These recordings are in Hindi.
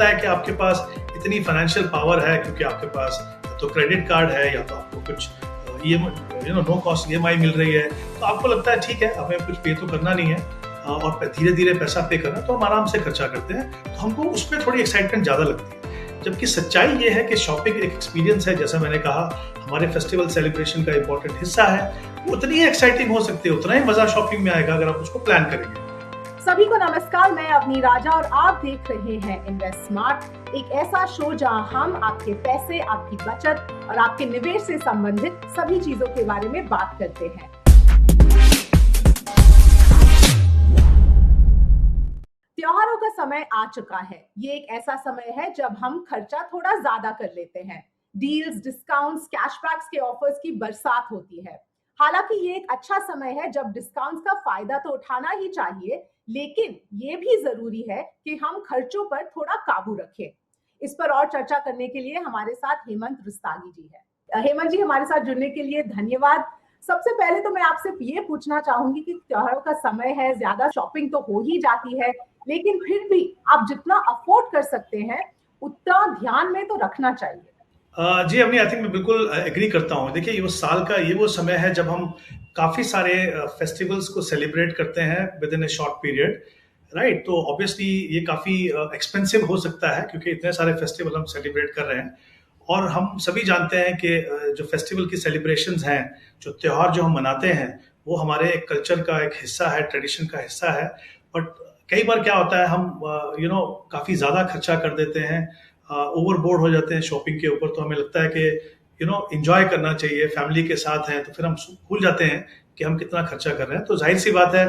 लगता है कि आपके पास इतनी फाइनेंशियल पावर है क्योंकि आपके पास तो क्रेडिट कार्ड है या तो आपको कुछ नो कॉस्ट ईएमआई मिल रही है, तो आपको लगता है ठीक है हमें कुछ पे तो करना नहीं है और धीरे धीरे पैसा पे करना, तो हम आराम से खर्चा करते हैं, तो हमको उसमें थोड़ी एक्साइटमेंट ज्यादा लगती है। जबकि सच्चाई ये है कि शॉपिंग एक एक्सपीरियंस है, जैसा मैंने कहा हमारे फेस्टिवल सेलिब्रेशन का इंपॉर्टेंट हिस्सा है। उतनी ही एक्साइटिंग हो सकती है, उतना ही मजा शॉपिंग में आएगा अगर आप उसको प्लान करेंगे। सभी को नमस्कार, मैं अवनी राजा और आप देख रहे हैं इन्वेस्ट स्मार्ट, एक ऐसा शो जहां हम आपके पैसे, आपकी बचत और आपके निवेश से संबंधित सभी चीजों के बारे में बात करते हैं। त्योहारों का समय आ चुका है। ये एक ऐसा समय है जब हम खर्चा थोड़ा ज्यादा कर लेते हैं। डील्स, डिस्काउंट्स, कैशबैक्स के ऑफर्स की बरसात होती है। हालांकि ये एक अच्छा समय है जब डिस्काउंट्स का फायदा तो उठाना ही चाहिए, लेकिन ये भी जरूरी है कि हम खर्चों पर थोड़ा काबू रखें। इस पर और चर्चा करने के लिए हमारे साथ हेमंत रुस्तगी जी है। हेमंत जी, हमारे साथ जुड़ने के लिए धन्यवाद। सबसे पहले तो मैं आपसे ये पूछना चाहूंगी कि त्योहारों का समय है, ज्यादा शॉपिंग तो हो ही जाती है, लेकिन फिर भी आप जितना अफोर्ड कर सकते हैं उतना ध्यान में तो रखना चाहिए। जी अवनी, आई थिंक मैं बिल्कुल एग्री करता हूँ। देखिए ये साल का वो समय है जब हम काफी सारे फेस्टिवल्स को सेलिब्रेट करते हैं with in A short period, right. तो ऑब्वियसली ये काफी एक्सपेंसिव हो सकता है क्योंकि इतने सारे फेस्टिवल हम सेलिब्रेट कर रहे हैं, और हम सभी जानते हैं कि जो फेस्टिवल की सेलिब्रेशंस हैं, जो त्योहार जो हम मनाते हैं, वो हमारे कल्चर का एक हिस्सा है, ट्रेडिशन का हिस्सा है। बट कई बार क्या होता है, हम काफी ज्यादा खर्चा कर देते हैं, ओवरबोर्ड हो जाते हैं शॉपिंग के ऊपर। तो हमें लगता है कि एंजॉय करना चाहिए, फैमिली के साथ हैं, तो फिर हम भूल जाते हैं कि हम कितना खर्चा कर रहे हैं। तो जाहिर सी बात है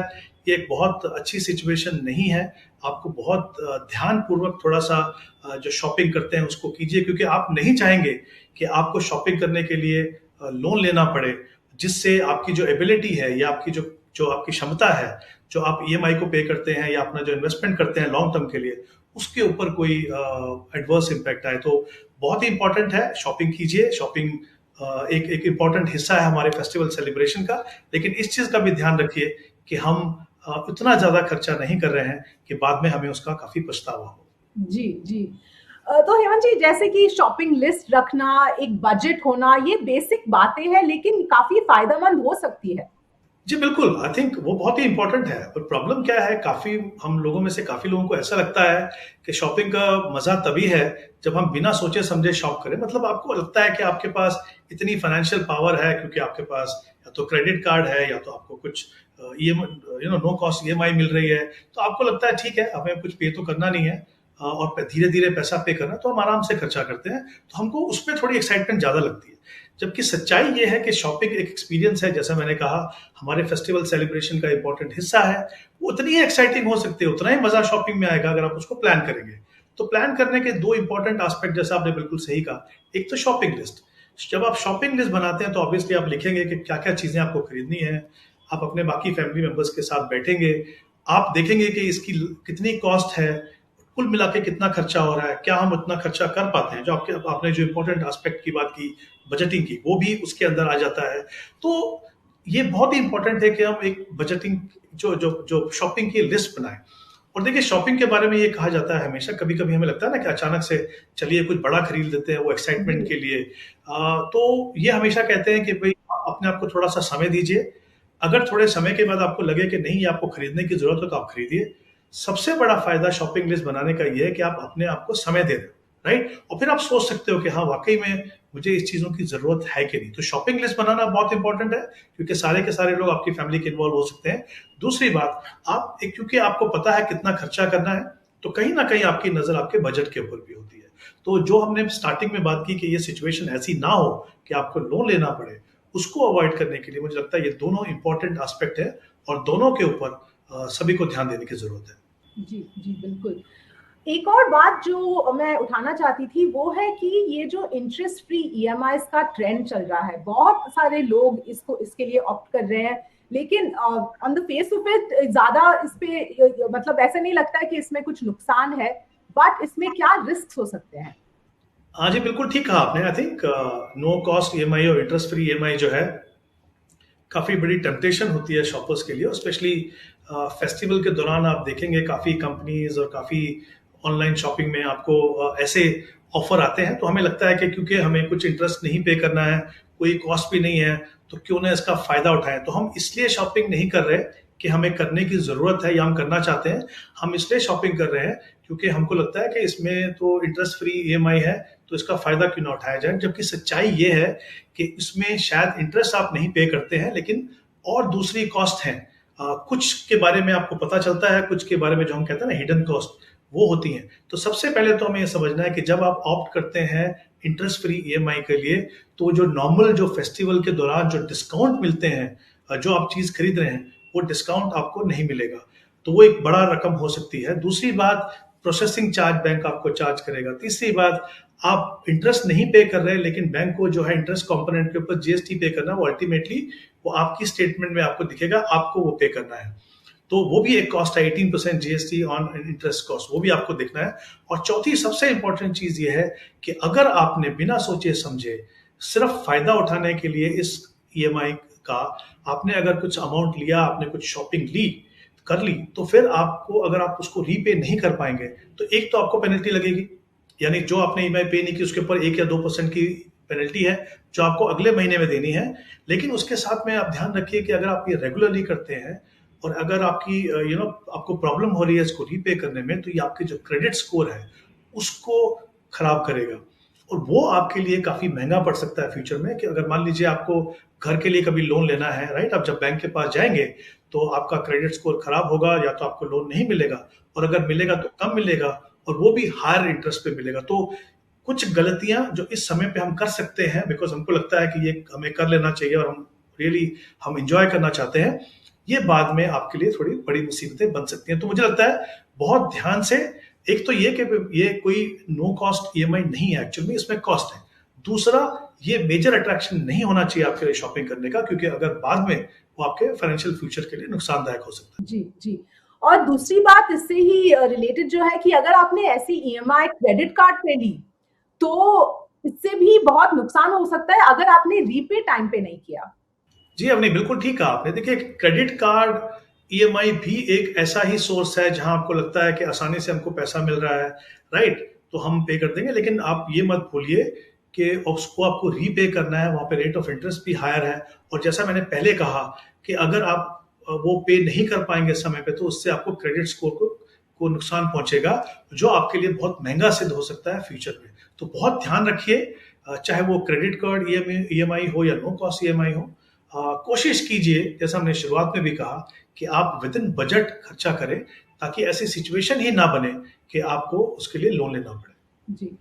ये एक बहुत अच्छी सिचुएशन नहीं है। आपको बहुत ध्यानपूर्वक थोड़ा सा जो शॉपिंग करते हैं उसको कीजिए, क्योंकि आप नहीं चाहेंगे कि आपको शॉपिंग करने के लिए लोन लेना पड़े, जिससे आपकी जो एबिलिटी है या आपकी जो आपकी क्षमता है, जो आप ईएमआई को पे करते हैं या अपना जो इन्वेस्टमेंट करते हैं लॉन्ग टर्म के लिए, उसके ऊपर कोई एडवर्स इम्पैक्ट आए। तो बहुत ही इंपॉर्टेंट है, शॉपिंग कीजिए। शॉपिंग एक इंपॉर्टेंट हिस्सा है हमारे फेस्टिवल सेलिब्रेशन का, लेकिन इस चीज का भी ध्यान रखिए कि हम उतना ज्यादा खर्चा नहीं कर रहे हैं कि बाद में हमें उसका काफी पछतावा हो। जी जी। तो हेमंत जी, जैसे कि शॉपिंग लिस्ट रखना, एक बजट होना, ये बेसिक बातें हैं, लेकिन काफी फायदेमंद हो सकती है। जी बिल्कुल, आई थिंक वो बहुत ही इंपॉर्टेंट है। पर प्रॉब्लम क्या है, हम लोगों में से काफी लोगों को ऐसा लगता है कि शॉपिंग का मजा तभी है जब हम बिना सोचे समझे शॉप करें। मतलब आपको लगता है कि आपके पास इतनी फाइनेंशियल पावर है क्योंकि आपके पास या तो क्रेडिट कार्ड है या तो आपको कुछ नो कॉस्ट ईएमआई मिल रही है, तो आपको लगता है ठीक है हमें कुछ पे तो करना नहीं है और धीरे धीरे पैसा पे करना, तो हम आराम से खर्चा करते हैं, तो हमको उसमें थोड़ी एक्साइटमेंट ज्यादा लगती है। जबकि सच्चाई ये है कि शॉपिंग एक एक्सपीरियंस है, जैसा मैंने कहा हमारे फेस्टिवल सेलिब्रेशन का इंपॉर्टेंट हिस्सा है। वो उतनी ही एक्साइटिंग हो सकती है, उतना ही मजा शॉपिंग में आएगा अगर आप उसको प्लान करेंगे। तो प्लान करने के दो इंपॉर्टेंट एस्पेक्ट, जैसा आपने बिल्कुल सही कहा, एक तो शॉपिंग लिस्ट। जब आप शॉपिंग लिस्ट बनाते हैं तो ऑब्वियसली आप लिखेंगे कि क्या क्या चीजें आपको खरीदनी है। आप अपने बाकी फैमिली मेंबर्स के साथ बैठेंगे, आप देखेंगे कि इसकी कितनी कॉस्ट है, कुल मिला के कितना खर्चा हो रहा है, क्या हम उतना खर्चा कर पाते हैं। जो आपने जो इंपॉर्टेंट एस्पेक्ट की बात की, बजटिंग की, वो भी उसके अंदर आ जाता है। तो ये बहुत ही इंपॉर्टेंट है कि हम एक बजटिंग जो शॉपिंग की लिस्ट बनाएं। और देखिए शॉपिंग के बारे में ये कहा जाता है हमेशा, कभी कभी हमें लगता है ना कि अचानक से चलिए कुछ बड़ा खरीद लेते हैं वो एक्साइटमेंट के लिए। तो ये हमेशा कहते हैं कि भाई अपने आप को थोड़ा सा समय दीजिए। अगर थोड़े समय के बाद आपको लगे कि नहीं आपको खरीदने की जरूरत है तो आप खरीदिए। सबसे बड़ा फायदा शॉपिंग लिस्ट बनाने का यह है कि आप अपने आप को समय दे रहे हो, राइट। और फिर आप सोच सकते हो कि हाँ वाकई में मुझे इस चीजों की जरूरत है कि नहीं। तो शॉपिंग लिस्ट बनाना बहुत इंपॉर्टेंट है क्योंकि सारे के सारे लोग आपकी फैमिली के इन्वॉल्व हो सकते हैं। दूसरी बात, क्योंकि आपको पता है कितना खर्चा करना है, तो कहीं ना कहीं आपकी नजर आपके बजट के ऊपर भी होती है। तो जो हमने स्टार्टिंग में बात की कि ये सिचुएशन ऐसी ना हो कि आपको लोन लेना पड़े, उसको अवॉइड करने के लिए मुझे लगता है ये दोनों इंपॉर्टेंट एस्पेक्ट है और दोनों के ऊपर सभी को ध्यान देने की जरूरत है। जी जी बिल्कुल। एक और बात जो मैं उठाना चाहती थी वो है कि ये जो इंटरेस्ट फ्री ईएमआई का ट्रेंड चल रहा है, बहुत सारे लोग इसके लिए ऑप्ट कर रहे हैं, लेकिन on the face of it ज्यादा इस पे मतलब ऐसा नहीं लगता है कि इसमें कुछ नुकसान है, बट इसमें क्या रिस्क हो सकते हैं? हाँ जी बिल्कुल ठीक कहा आपने। I think no cost EMI और इंटरेस्ट फ्री ईएमआई जो है काफी बड़ी टेम्पटेशन होती है शॉपर्स के लिए, स्पेशली फेस्टिवल के दौरान। आप देखेंगे काफी कंपनीज और काफी ऑनलाइन शॉपिंग में आपको ऐसे ऑफर आते हैं, तो हमें लगता है कि क्योंकि हमें कुछ इंटरेस्ट नहीं पे करना है, कोई कॉस्ट भी नहीं है, तो क्यों ना इसका फायदा उठाएं। तो हम इसलिए शॉपिंग नहीं कर रहे कि हमें करने की जरूरत है या हम करना चाहते हैं, हम इसलिए शॉपिंग कर रहे हैं क्योंकि हमको लगता है कि इसमें तो इंटरेस्ट फ्री ईएमआई है, तो इसका फायदा क्यों ना उठाया जाए। जबकि सच्चाई ये है कि इसमें शायद इंटरेस्ट आप नहीं पे करते हैं, लेकिन और दूसरी कॉस्ट है, कुछ के बारे में आपको पता चलता है, कुछ के बारे में जो हम कहते हैं ना हिडन कॉस्ट, वो होती हैं। तो सबसे पहले तो हमें ये समझना है कि जब आप ऑप्ट करते हैं इंटरेस्ट फ्री ईएमआई के लिए, तो जो नॉर्मल जो फेस्टिवल के दौरान जो डिस्काउंट मिलते हैं, जो आप चीज खरीद रहे हैं, वो डिस्काउंट आपको नहीं मिलेगा। तो वो एक बड़ा रकम हो सकती है। दूसरी बात, प्रोसेसिंग चार्ज बैंक आपको चार्ज करेगा। तीसरी बात, आप इंटरेस्ट नहीं पे कर रहे, लेकिन बैंक को जो है इंटरेस्ट कंपोनेंट के ऊपर जीएसटी पे करना, वो अल्टीमेटली वो आपकी स्टेटमेंट में आपको दिखेगा, आपको वो पे करना है। तो वो भी एक कॉस्ट है, 18% जीएसटी ऑन इंटरेस्ट कॉस्ट, वो भी आपको देखना है। और चौथी सबसे इंपॉर्टेंट चीज ये है कि अगर आपने बिना सोचे समझे सिर्फ फायदा उठाने के लिए इस ईएमआई का आपने अगर कुछ अमाउंट लिया, आपने कुछ शॉपिंग कर ली, तो फिर आपको अगर आप उसको रीपे नहीं कर पाएंगे, तो एक तो आपको पेनल्टी लगेगी, यानी जो आपने ईएमआई पे नहीं की उसके ऊपर 1 या 2% की पेनल्टी है, जो आपको अगले महीने में देनी है। लेकिन उसके साथ में आप ध्यान रखिए कि अगर आप ये रेगुलरली करते हैं और अगर आपकी आपको प्रॉब्लम हो रही है इसको रीपे करने में, तो ये आपके जो क्रेडिट स्कोर है उसको खराब करेगा, और वो आपके लिए काफी महंगा पड़ सकता है फ्यूचर में। कि अगर मान लीजिए आपको घर के लिए कभी लोन लेना है, राइट, आप जब बैंक के पास जाएंगे तो आपका क्रेडिट स्कोर खराब होगा, या तो आपको लोन नहीं मिलेगा, और अगर मिलेगा तो कम मिलेगा, और वो भी हायर इंटरेस्ट पे मिलेगा। तो कुछ गलतियां जो इस समय पे हम कर सकते हैं, बिकॉज हमको लगता है कि ये हमें कर लेना चाहिए और हम एंजॉय करना चाहते हैं, ये बाद में आपके लिए थोड़ी बड़ी मुसीबतें बन सकती हैं। तो मुझे लगता है बहुत ध्यान से, एक तो ये कि ये कोई नो कॉस्ट ईएमआई नहीं है, एक्चुअली में इसमें कॉस्ट है। दूसरा, ये मेजर अट्रैक्शन नहीं होना चाहिए आपके लिए शॉपिंग करने का, क्योंकि अगर बाद में वो आपके फाइनेंशियल फ्यूचर के लिए नुकसानदायक हो सकता है। जी जी। और दूसरी बात इससे ही रिलेटेड जो है कि अगर आपने ऐसी ईएमआई क्रेडिट कार्ड पे ली, तो इससे भी बहुत नुकसान हो सकता है अगर आपने रीपे टाइम पे नहीं किया। जी, आपने बिल्कुल ठीक कहा। आपने देखिए, क्रेडिट कार्ड ईएमआई भी एक ऐसा ही सोर्स है जहां आपको लगता है कि आसानी से हमको पैसा मिल रहा है, राइट, तो हम पे कर देंगे। लेकिन आप ये मत भूलिए कि उसको आपको रीपे करना है, वहां पे रेट ऑफ इंटरेस्ट भी हायर है। और जैसा मैंने पहले कहा कि अगर आप वो पे नहीं कर पाएंगे समय पे, तो उससे आपको क्रेडिट स्कोर को नुकसान पहुंचेगा, जो आपके लिए बहुत महंगा सिद्ध हो सकता है फ्यूचर में। तो बहुत ध्यान रखिए, चाहे वो क्रेडिट कार्ड ईएमआई हो या नो कॉस्ट ईएमआई हो, कोशिश कीजिए, जैसा हमने शुरुआत में भी कहा, कि आप विद इन बजट खर्चा करें, ताकि ऐसी सिचुएशन ही ना बने कि आपको उसके लिए लोन लेना पड़े। जी।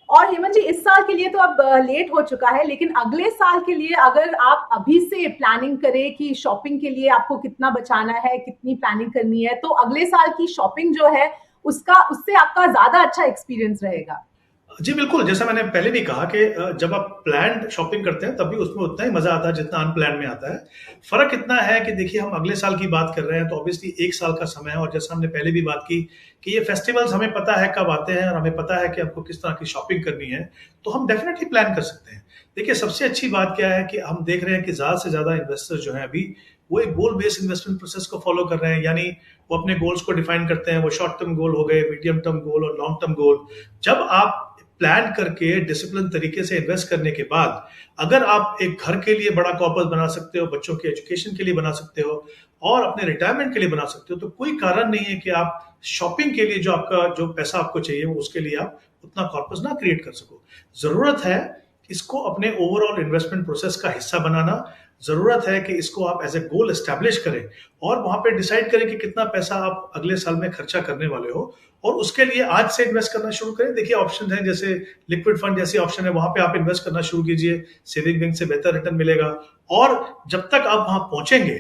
और हेमंत जी, इस साल के लिए तो अब लेट हो चुका है, लेकिन अगले साल के लिए अगर आप अभी से प्लानिंग करें कि शॉपिंग के लिए आपको कितना बचाना है, कितनी प्लानिंग करनी है, तो अगले साल की शॉपिंग जो है उससे आपका ज्यादा अच्छा एक्सपीरियंस रहेगा। जी बिल्कुल, जैसा मैंने पहले भी कहा कि जब आप प्लान्ड शॉपिंग करते हैं तभी उसमें उतना ही मजा आता है जितना अनप्लान में आता है। फर्क इतना है कि देखिए, हम अगले साल की बात कर रहे हैं, तो ऑब्वियसली 1 साल का समय है, और जैसा हमने पहले भी बात की कि ये फेस्टिवल्स हमें पता है कब आते हैं और हमें पता है कि हमको किस तरह की शॉपिंग करनी है, तो हम डेफिनेटली प्लान कर सकते हैं। देखिए, सबसे अच्छी बात क्या है कि हम देख रहे हैं कि ज्यादा से ज्यादा इन्वेस्टर्स जो है अभी वो एक गोल बेस्ड इन्वेस्टमेंट प्रोसेस को फॉलो कर रहे हैं, यानी वो अपने गोल्स को डिफाइन करते हैं। वो शॉर्ट टर्म गोल हो गए, मीडियम टर्म गोल और लॉन्ग टर्म गोल। जब आप प्लान करके डिसिप्लिन तरीके से इन्वेस्ट करने के बाद अगर आप एक घर के लिए बड़ा कॉर्पस बना सकते हो, बच्चों के एजुकेशन के लिए बना सकते हो, और अपने रिटायरमेंट के लिए बना सकते हो, तो कोई कारण नहीं है कि आप शॉपिंग के लिए जो पैसा आपको चाहिए वो उसके लिए आप उतना कॉर्पस ना क्रिएट कर सको। जरूरत है इसको अपने ओवरऑल इन्वेस्टमेंट प्रोसेस का हिस्सा बनाना। जरूरत है कि इसको आप एज ए गोल एस्टैब्लिश करें और वहां पे डिसाइड करें कि कितना पैसा आप अगले साल में खर्चा करने वाले हो, और उसके लिए आज से इन्वेस्ट करना शुरू करें। देखिए, ऑप्शन है, जैसे लिक्विड फंड जैसी ऑप्शन है, वहां पे आप इन्वेस्ट करना शुरू कीजिए। सेविंग बैंक से बेहतर रिटर्न मिलेगा, और जब तक आप वहां पहुंचेंगे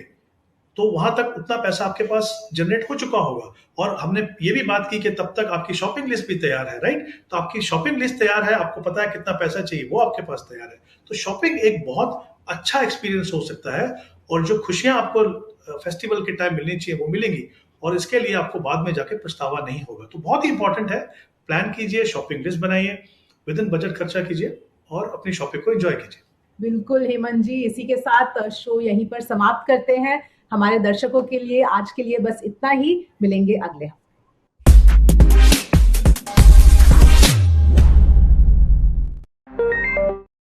तो वहां तक उतना पैसा आपके पास जनरेट हो चुका होगा। और हमने ये भी बात की कि तब तक आपकी शॉपिंग लिस्ट भी तैयार है, राइट, तो आपकी शॉपिंग लिस्ट तैयार है, आपको पता है कितना पैसा चाहिए, वो आपके पास तैयार है। तो शॉपिंग एक बहुत अच्छा एक्सपीरियंस हो सकता है, और जो खुशियां आपको फेस्टिवल के टाइम मिलनी चाहिए वो मिलेंगी, और इसके लिए आपको बाद में जाके पछतावा नहीं होगा। तो बहुत ही इंपॉर्टेंट है, प्लान कीजिए, शॉपिंग लिस्ट बनाइए, विद इन बजट खर्चा कीजिए, और अपनी शॉपिंग को एंजॉय कीजिए। बिल्कुल हेमंत जी, इसी के साथ शो यहीं पर समाप्त करते हैं। हमारे दर्शकों के लिए आज के लिए बस इतना ही, मिलेंगे अगले हफ्ते।